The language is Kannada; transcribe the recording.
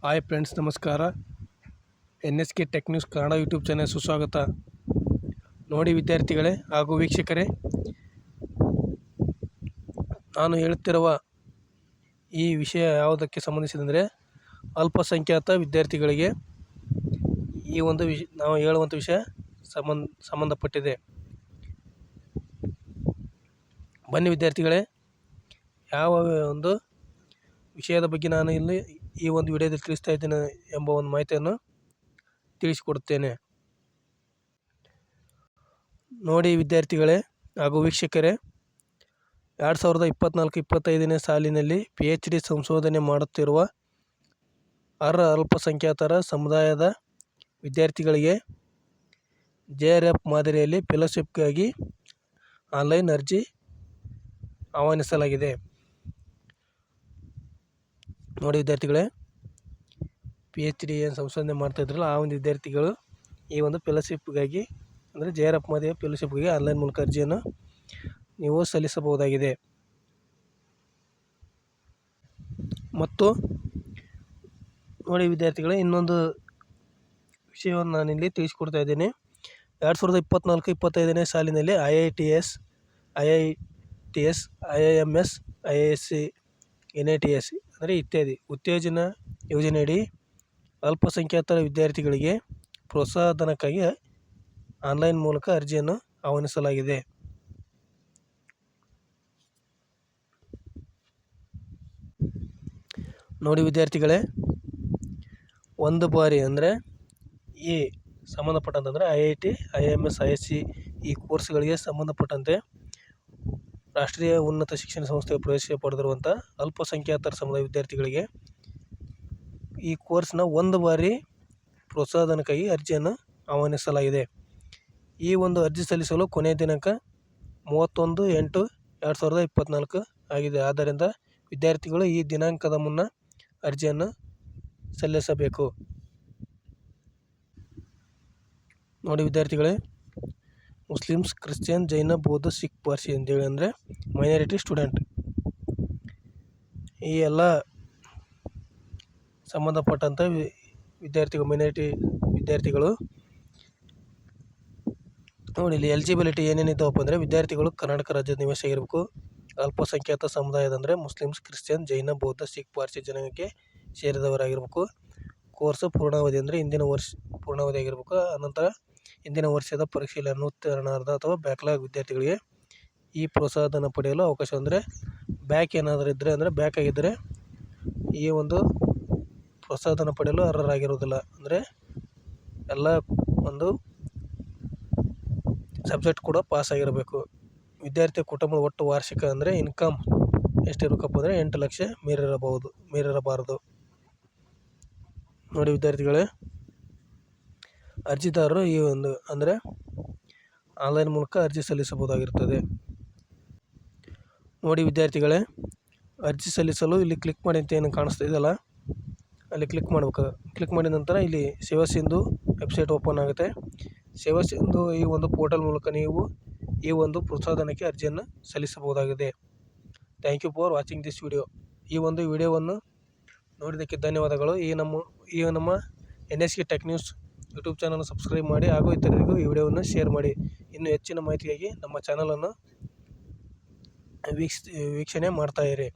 ಹಾಯ್ ಫ್ರೆಂಡ್ಸ್, ನಮಸ್ಕಾರ. NSK tech news Kannada YouTube channel ಸುಸ್ವಾಗತ. ನೋಡಿ ವಿದ್ಯಾರ್ಥಿಗಳೇ ಹಾಗೂ ವೀಕ್ಷಕರೇ, ನಾನು ಹೇಳುತ್ತಿರುವ ಈ ವಿಷಯ ಯಾವುದಕ್ಕೆ ಸಂಬಂಧಿಸಿದಂದರೆ ಅಲ್ಪಸಂಖ್ಯಾತ ವಿದ್ಯಾರ್ಥಿಗಳಿಗೆ ಈ ಒಂದು ನಾವು ಹೇಳುವಂಥ ವಿಷಯ ಸಂಬಂಧಪಟ್ಟಿದೆ. ಬನ್ನಿ ವಿದ್ಯಾರ್ಥಿಗಳೇ, ಯಾವ ಒಂದು ವಿಷಯದ ಬಗ್ಗೆ ನಾನು ಇಲ್ಲಿ ಈ ಒಂದು ವಿಡಿಯೋದಲ್ಲಿ ತಿಳಿಸ್ತಾ ಇದ್ದೇನೆ ಎಂಬ ಒಂದು ಮಾಹಿತಿಯನ್ನು ತಿಳಿಸಿಕೊಡುತ್ತೇನೆ. ನೋಡಿ ವಿದ್ಯಾರ್ಥಿಗಳೇ ಹಾಗೂ ವೀಕ್ಷಕರೇ, 2024-25ನೇ ಸಾಲಿನಲ್ಲಿ PhD ಸಂಶೋಧನೆ ಮಾಡುತ್ತಿರುವ ಅಲ್ಪಸಂಖ್ಯಾತರ ಸಮುದಾಯದ ವಿದ್ಯಾರ್ಥಿಗಳಿಗೆ JRF ಮಾದರಿಯಲ್ಲಿ ಫೆಲೋಶಿಪ್ಗಾಗಿ ಆನ್ಲೈನ್ ಅರ್ಜಿ ಆಹ್ವಾನಿಸಲಾಗಿದೆ. ನೋಡಿ ವಿದ್ಯಾರ್ಥಿಗಳೇ, PhD ಏನು ಸಂಶೋಧನೆ ಮಾಡ್ತಾ ಇದ್ರಲ್ಲ ಆ ಒಂದು ವಿದ್ಯಾರ್ಥಿಗಳು ಈ ಒಂದು ಫೆಲೋಶಿಪ್ಗಾಗಿ ಅಂದರೆ JRF ಮಾದರಿಯ ಫೆಲೋಶಿಪ್ಗಾಗಿ ಆನ್ಲೈನ್ ಮೂಲಕ ಅರ್ಜಿಯನ್ನು ನೀವು ಸಲ್ಲಿಸಬಹುದಾಗಿದೆ. ಮತ್ತು ನೋಡಿ ವಿದ್ಯಾರ್ಥಿಗಳೇ, ಇನ್ನೊಂದು ವಿಷಯವನ್ನು ನಾನಿಲ್ಲಿ ತಿಳಿಸಿಕೊಡ್ತಾ ಇದ್ದೇನೆ. 2024-25ನೇ ಸಾಲಿನಲ್ಲಿ IITS, IIMS, IISc, NITS ಅಂದರೆ ಇತ್ಯಾದಿ ಉತ್ತೇಜನ ಯೋಜನೆಯಡಿ ಅಲ್ಪಸಂಖ್ಯಾತರ ವಿದ್ಯಾರ್ಥಿಗಳಿಗೆ ಪ್ರೋತ್ಸಾಹಧನಕ್ಕಾಗಿ ಆನ್ಲೈನ್ ಮೂಲಕ ಅರ್ಜಿಯನ್ನು ಆಹ್ವಾನಿಸಲಾಗಿದೆ. ನೋಡಿ ವಿದ್ಯಾರ್ಥಿಗಳೇ, ಒಂದು ಬಾರಿ ಅಂದರೆ ಈ ಸಂಬಂಧಪಟ್ಟಂತಂದರೆ IIT, IIMS, IISc ಈ ಕೋರ್ಸ್ಗಳಿಗೆ ಸಂಬಂಧಪಟ್ಟಂತೆ ರಾಷ್ಟ್ರೀಯ ಉನ್ನತ ಶಿಕ್ಷಣ ಸಂಸ್ಥೆಗೆ ಪ್ರವೇಶ ಪಡೆದಿರುವಂಥ ಅಲ್ಪಸಂಖ್ಯಾತರ ಸಮುದಾಯ ವಿದ್ಯಾರ್ಥಿಗಳಿಗೆ ಈ ಕೋರ್ಸ್ನ ಒಂದು ಬಾರಿ ಪ್ರೋತ್ಸಾಹಧನಕ್ಕಾಗಿ ಅರ್ಜಿಯನ್ನು ಆಹ್ವಾನಿಸಲಾಗಿದೆ. ಈ ಒಂದು ಅರ್ಜಿ ಸಲ್ಲಿಸಲು ಕೊನೆಯ ದಿನಾಂಕ 31/8/2024 ಆಗಿದೆ. ಆದ್ದರಿಂದ ವಿದ್ಯಾರ್ಥಿಗಳು ಈ ದಿನಾಂಕದ ಮುನ್ನ ಅರ್ಜಿಯನ್ನು ಸಲ್ಲಿಸಬೇಕು. ನೋಡಿ ವಿದ್ಯಾರ್ಥಿಗಳೇ, ಮುಸ್ಲಿಮ್ಸ್, ಕ್ರಿಶ್ಚಿಯನ್, ಜೈನ, ಬೌದ್ಧ, ಸಿಖ್, ಪಾರ್ಸಿ ಅಂತೇಳಿ ಅಂದರೆ ಮೈನಾರಿಟಿ ಸ್ಟೂಡೆಂಟ್ ಈ ಎಲ್ಲ ಸಂಬಂಧಪಟ್ಟಂಥ ವಿದ್ಯಾರ್ಥಿಗಳು ಮೈನಾರಿಟಿ ವಿದ್ಯಾರ್ಥಿಗಳು ನೋಡಿ ಇಲ್ಲಿ ಎಲಿಜಿಬಿಲಿಟಿ ಏನೇನಿದ್ದಾವಪ್ಪ ಅಂದರೆ ವಿದ್ಯಾರ್ಥಿಗಳು ಕರ್ನಾಟಕ ರಾಜ್ಯದ ನಿವಾಸಿಯಾಗಿರಬೇಕು. ಅಲ್ಪಸಂಖ್ಯಾತ ಸಮುದಾಯದಂದರೆ ಮುಸ್ಲಿಮ್ಸ್, ಕ್ರಿಶ್ಚಿಯನ್, ಜೈನ, ಬೌದ್ಧ, ಸಿಖ್, ಪಾರ್ಸಿ ಜನಾಂಗಕ್ಕೆ ಸೇರಿದವರಾಗಿರಬೇಕು. ಕೋರ್ಸು ಪೂರ್ಣಾವಧಿ ಅಂದರೆ ಇಂದಿನ ವರ್ಷ ಪೂರ್ಣಾವಧಿ ಆಗಿರಬೇಕು. ಅನಂತರ ಇಂದಿನ ವರ್ಷದ ಪರೀಕ್ಷೆಯಲ್ಲಿ ಅನುತ್ತೀರ್ಣರಾದ ಅಥವಾ ಬ್ಯಾಕ್ಲಾಗ್ ವಿದ್ಯಾರ್ಥಿಗಳಿಗೆ ಈ ಪ್ರೋತ್ಸಾಹಧನ ಪಡೆಯಲು ಅವಕಾಶ. ಅಂದರೆ ಬ್ಯಾಕ್ ಏನಾದರೂ ಇದ್ದರೆ ಅಂದರೆ ಬ್ಯಾಕ್ ಆಗಿದ್ದರೆ ಈ ಒಂದು ಪ್ರೋತ್ಸಾಹಧನ ಪಡೆಯಲು ಅರ್ಹರಾಗಿರುವುದಿಲ್ಲ. ಅಂದರೆ ಎಲ್ಲ ಒಂದು ಸಬ್ಜೆಕ್ಟ್ ಕೂಡ ಪಾಸ್ ಆಗಿರಬೇಕು. ವಿದ್ಯಾರ್ಥಿ ಕುಟುಂಬದ ಒಟ್ಟು ವಾರ್ಷಿಕ ಅಂದರೆ ಇನ್ಕಮ್ ಎಷ್ಟಿರಬೇಕಪ್ಪ ಅಂದರೆ 8 ಲಕ್ಷ ಮೀರಿರಬಾರದು. ನೋಡಿ ವಿದ್ಯಾರ್ಥಿಗಳೇ, ಅರ್ಜಿದಾರರು ಈ ಒಂದು ಅಂದರೆ ಆನ್ಲೈನ್ ಮೂಲಕ ಅರ್ಜಿ ಸಲ್ಲಿಸಬಹುದಾಗಿರುತ್ತದೆ. ನೋಡಿ ವಿದ್ಯಾರ್ಥಿಗಳೇ, ಅರ್ಜಿ ಸಲ್ಲಿಸಲು ಇಲ್ಲಿ ಕ್ಲಿಕ್ ಮಾಡಿ ಅಂತ ಏನು ಕಾಣಿಸ್ತಾ ಇದೆಯಲ್ಲ ಅಲ್ಲಿ ಕ್ಲಿಕ್ ಮಾಡಬೇಕು. ಕ್ಲಿಕ್ ಮಾಡಿದ ನಂತರ ಇಲ್ಲಿ ಸೇವಾಸಿಂಧು ವೆಬ್ಸೈಟ್ ಓಪನ್ ಆಗುತ್ತೆ. ಸೇವಾಸಿಂಧು ಈ ಒಂದು ಪೋರ್ಟಲ್ ಮೂಲಕ ನೀವು ಈ ಒಂದು ಪ್ರೋತ್ಸಾಹಧನಕ್ಕೆ ಅರ್ಜಿಯನ್ನು ಸಲ್ಲಿಸಬಹುದಾಗಿದೆ. Thank you for watching this video. ಈ ಒಂದು ವಿಡಿಯೋವನ್ನು ನೋಡಿದ್ದಕ್ಕೆ ಧನ್ಯವಾದಗಳು. ಈ ನಮ್ಮ NSK ಟೆಕ್ ನ್ಯೂಸ್ ಯೂಟ್ಯೂಬ್ ಚಾನಲನ್ನು ಸಬ್ಸ್ಕ್ರೈಬ್ ಮಾಡಿ ಹಾಗೂ ಇತರರಿಗೂ ಈ ವಿಡಿಯೋವನ್ನು ಶೇರ್ ಮಾಡಿ. ಇನ್ನೂ ಹೆಚ್ಚಿನ ಮಾಹಿತಿಗಾಗಿ ನಮ್ಮ ಚಾನಲನ್ನು ವೀಕ್ಷಣೆ ಮಾಡ್ತಾಯಿರಿ.